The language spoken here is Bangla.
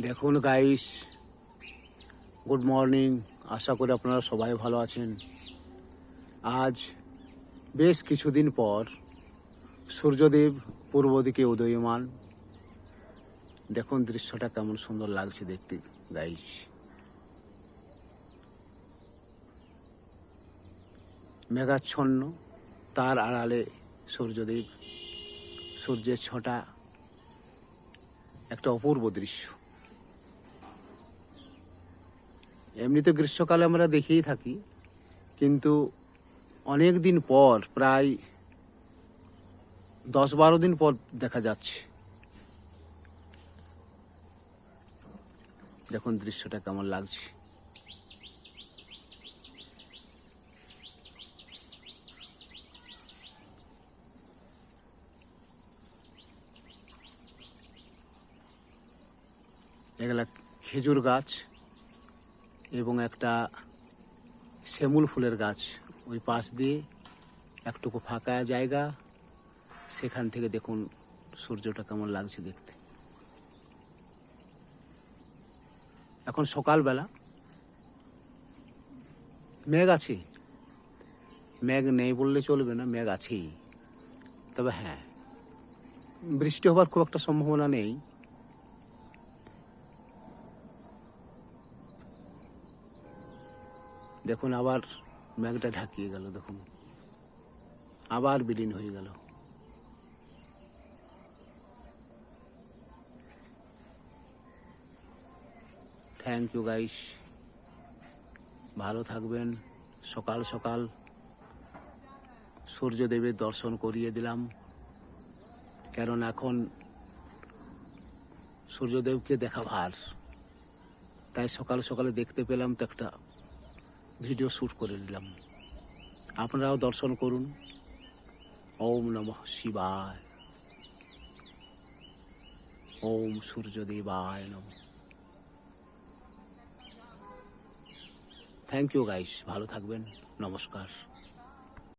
দেখুন গাইস, গুড মর্নিং। আশা করি আপনারা সবাই ভালো আছেন। আজ বেশ কিছুদিন পর সূর্যদেব পূর্ব দিকে উদীয়মান। দেখুন দৃশ্যটা কেমন সুন্দর লাগছে দেখতে গাইস। মেঘাচ্ছন্ন, তার আড়ালে সূর্যদেব, সূর্যের ছটা, একটা অপূর্ব দৃশ্য। এমনিতে গ্রীষ্মকালে আমরা দেখেই থাকি, কিন্তু অনেক দিন পর, প্রায় 10-12 দিন পর দেখা যাচ্ছে। দেখুন দৃশ্যটা কেমন লাগছে। এগুলা খেজুর গাছ এবং একটা শিমুল ফুলের গাছ। ওই পাশ দিয়ে একটুকু ফাঁকা জায়গা, সেখান থেকে দেখুন সূর্যটা কেমন লাগছে দেখতে। এখন সকালবেলা, মেঘ আছে, মেঘ নেই বললে চলবে না, মেঘ আছেই। তবে হ্যাঁ, বৃষ্টি হবার খুব একটা সম্ভাবনা নেই। দেখুন আবার মেঘটা ঢাকিয়ে গেল, দেখুন আবার বিলীন হয়ে গেল। থ্যাংক ইউ গাইস, ভালো থাকবেন। সকাল সকাল সূর্যদেবের দর্শন করিয়ে দিলাম, কারণ এখন সূর্যদেবকে দেখা ভার। তাই সকাল সকালে দেখতে পেলাম, তো একটা ভিডিও শ্যুট করে নিলাম। আপনারাও দর্শন করুন। ওম নমঃ শিবায়, ওম সূর্যদেবায় নমঃ। থ্যাংক ইউ গাইস, ভালো থাকবেন, নমস্কার।